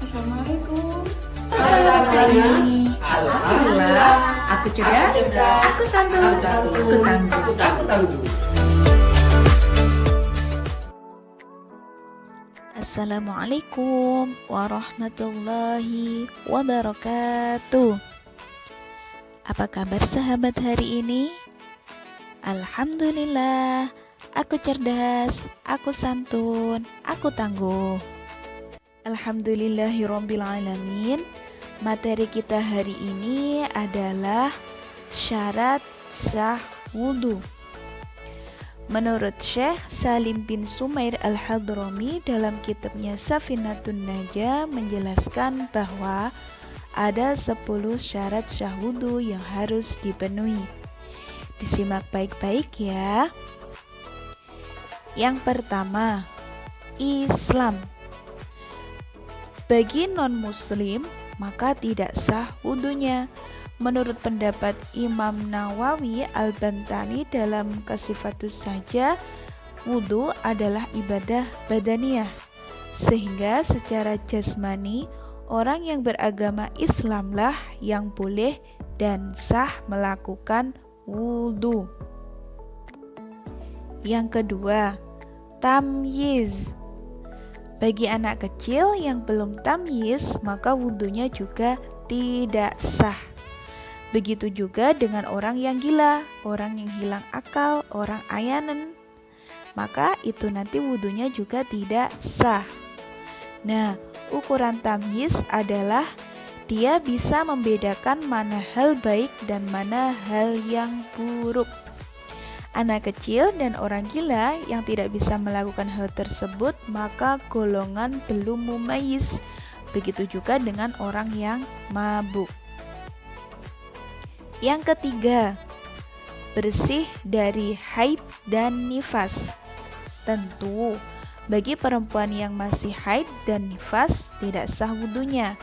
Assalamualaikum. Alhamdulillah, aku cerdas, aku santun, aku tangguh. Assalamualaikum warahmatullahi wabarakatuh. Apa kabar sahabat hari ini? Alhamdulillah, aku cerdas, aku santun, aku tangguh. Alhamdulillahirabbil alamin. Materi kita hari ini adalah syarat sah wudu. Menurut Syekh Salim bin Sumair Al-Hadrami dalam kitabnya Safinatun Najah menjelaskan bahwa ada 10 syarat sah wudu yang harus dipenuhi. Disimak baik-baik ya. Yang pertama, Islam. Bagi non-muslim, maka tidak sah wudunya. Menurut pendapat Imam Nawawi Al-Bantani dalam Kasifatus Saja, wudu adalah ibadah badaniyah. Sehingga secara jasmani, orang yang beragama Islamlah yang boleh dan sah melakukan wudu. Yang kedua, tamyiz. Bagi anak kecil yang belum tamyiz, maka wudunya juga tidak sah. Begitu juga dengan orang yang gila, orang yang hilang akal, orang ayanen, maka itu nanti wudunya juga tidak sah. Nah, ukuran tamyiz adalah dia bisa membedakan mana hal baik dan mana hal yang buruk. Anak kecil dan orang gila yang tidak bisa melakukan hal tersebut maka golongan belum mumayyiz. Begitu juga dengan orang yang mabuk. Yang ketiga, bersih dari haid dan nifas. Tentu, bagi perempuan yang masih haid dan nifas tidak sah wudunya.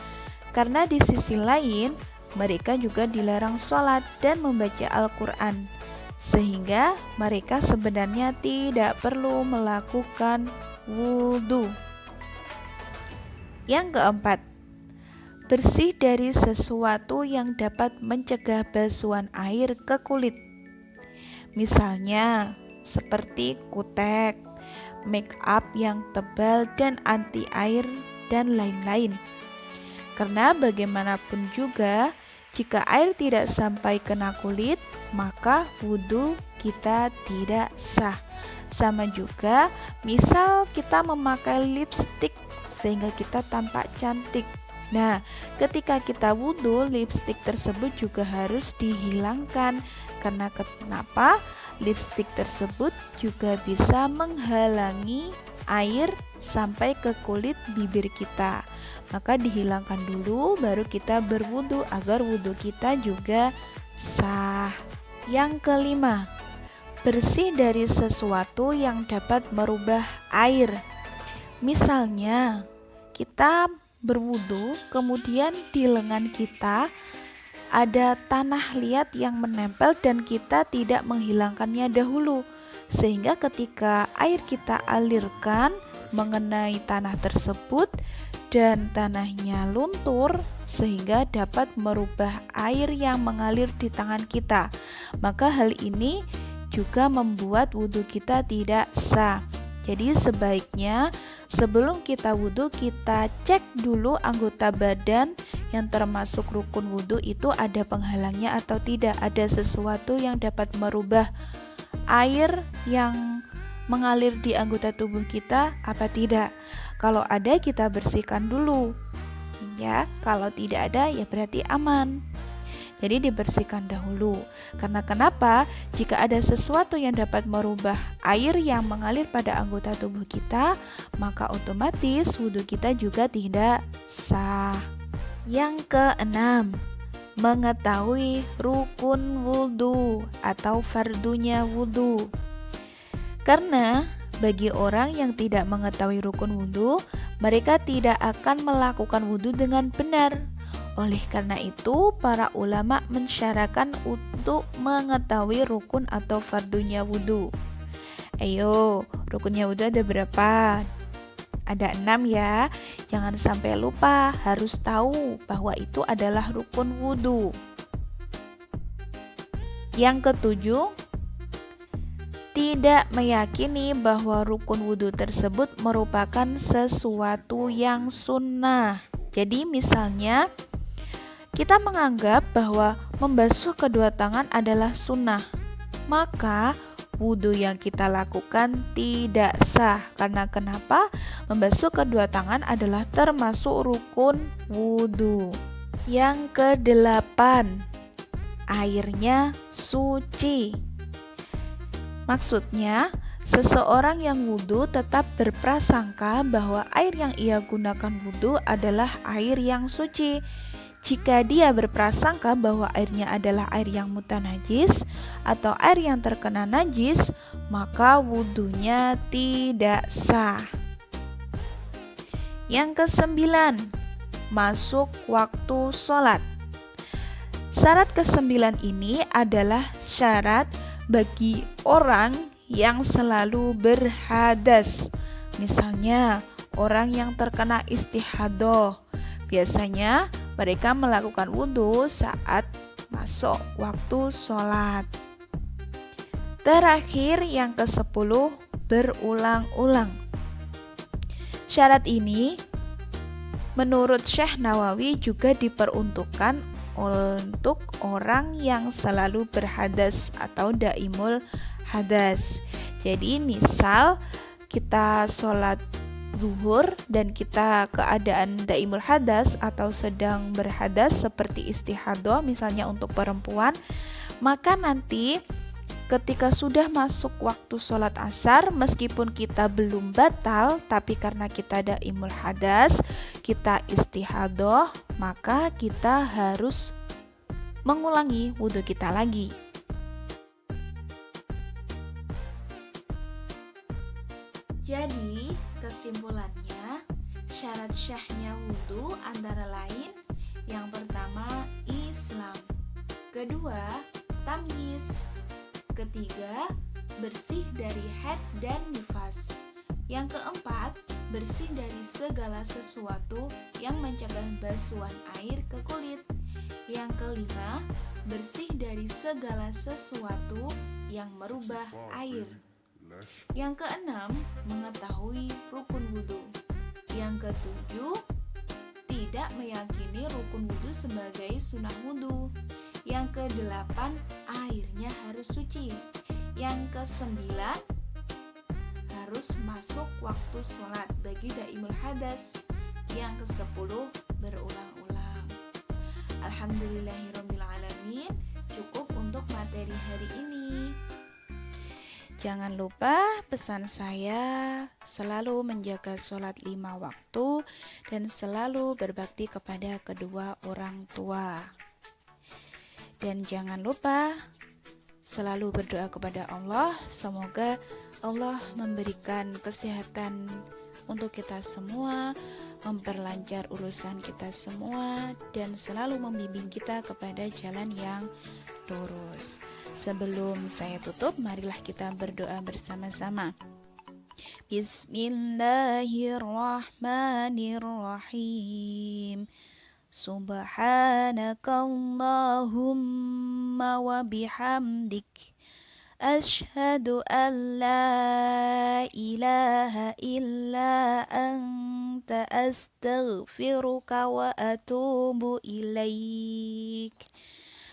Karena di sisi lain, mereka juga dilarang sholat dan membaca Al-Quran. Sehingga mereka sebenarnya tidak perlu melakukan wudu. Yang keempat, bersih dari sesuatu yang dapat mencegah basuhan air ke kulit. Misalnya seperti kutek, make up yang tebal dan anti air, dan lain-lain. Karena bagaimanapun juga, jika air tidak sampai kena kulit, maka wudu kita tidak sah. Sama juga, misal kita memakai lipstik sehingga kita tampak cantik. Nah, ketika kita wudu, lipstik tersebut juga harus dihilangkan. Karena kenapa? Lipstik tersebut juga bisa menghalangi air sampai ke kulit bibir kita. Maka dihilangkan dulu baru kita berwudu agar wudu kita juga sah. Yang kelima, bersih dari sesuatu yang dapat merubah air. Misalnya, kita berwudu, kemudian di lengan kita ada tanah liat yang menempel dan kita tidak menghilangkannya dahulu. Sehingga ketika air kita alirkan mengenai tanah tersebut dan tanahnya luntur sehingga dapat merubah air yang mengalir di tangan kita, maka hal ini juga membuat wudu kita tidak sah. Jadi sebaiknya sebelum kita wudu kita cek dulu anggota badan yang termasuk rukun wudu itu ada penghalangnya atau tidak, ada sesuatu yang dapat merubah air yang mengalir di anggota tubuh kita apa tidak. Kalau ada kita bersihkan dulu. Ya, kalau tidak ada ya berarti aman. Jadi dibersihkan dahulu. Karena kenapa? Jika ada sesuatu yang dapat merubah air yang mengalir pada anggota tubuh kita, maka otomatis wudu kita juga tidak sah. Yang keenam, mengetahui rukun wudu atau fardunya wudu. Karena bagi orang yang tidak mengetahui rukun wudu, mereka tidak akan melakukan wudu dengan benar. Oleh karena itu, para ulama mensyaratkan untuk mengetahui rukun atau fardunya wudu. Ayo, rukunnya wudu ada berapa? Ada 6 ya. Jangan sampai lupa, harus tahu bahwa itu adalah rukun wudhu. Yang ketujuh, tidak meyakini bahwa rukun wudhu tersebut merupakan sesuatu yang sunnah. Jadi misalnya kita menganggap bahwa membasuh kedua tangan adalah sunnah, maka wudhu yang kita lakukan tidak sah. Karena kenapa? Membasuh kedua tangan adalah termasuk rukun wudhu. Yang kedelapan, airnya suci. Maksudnya, seseorang yang wudhu tetap berprasangka bahwa air yang ia gunakan wudhu adalah air yang suci. Jika dia berprasangka bahwa airnya adalah air yang mutanajis atau air yang terkena najis, maka wudhunya tidak sah. Yang kesembilan, masuk waktu sholat. Syarat kesembilan ini adalah syarat bagi orang yang selalu berhadas. Misalnya, orang yang terkena istihadah. Biasanya mereka melakukan wudhu saat masuk waktu sholat. Terakhir yang ke-10, berulang-ulang. Syarat ini menurut Syekh Nawawi juga diperuntukkan untuk orang yang selalu berhadas atau daimul hadas. Jadi misal kita sholat zuhur dan kita keadaan daimul hadas atau sedang berhadas seperti istihadah misalnya untuk perempuan, maka nanti ketika sudah masuk waktu sholat asar, meskipun kita belum batal, tapi karena kita daimul hadas, kita istihadah, maka kita harus mengulangi wudhu kita lagi. Jadi, kesimpulannya, syarat syahnya wudhu antara lain, yang pertama, Islam. Kedua, tamyiz. Ketiga, bersih dari haid dan nifas. Yang keempat, bersih dari segala sesuatu yang mencegah basuhan air ke kulit. Yang kelima, bersih dari segala sesuatu yang merubah air. Yang keenam, mengetahui rukun wudhu. Yang ketujuh, tidak meyakini rukun wudhu sebagai sunnah wudhu. Yang kedelapan, airnya harus suci. Yang kesembilan, harus masuk waktu sholat bagi daimul hadas. Yang ke-10, berulang-ulang. Alhamdulillahirrabbilalamin. Cukup untuk materi hari ini. Jangan lupa pesan saya selalu menjaga sholat 5 waktu dan selalu berbakti kepada kedua orang tua. Dan jangan lupa selalu berdoa kepada Allah, semoga Allah memberikan kesehatan untuk kita semua, memperlancar urusan kita semua, dan selalu membimbing kita kepada jalan yang lurus. Sebelum saya tutup, marilah kita berdoa bersama-sama. Bismillahirrahmanirrahim. Subhanakallahumma wa bihamdik, asyhadu an la ilaha illa anta, astaghfiruka wa atubu ilaik.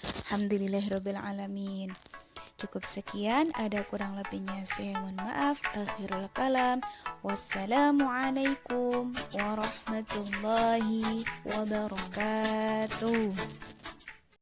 Alhamdulillahirrabbilalamin. Cukup sekian, ada kurang lebihnya saya mohon maaf. Akhirul kalam. Wassalamualaikum warahmatullahi wabarakatuh.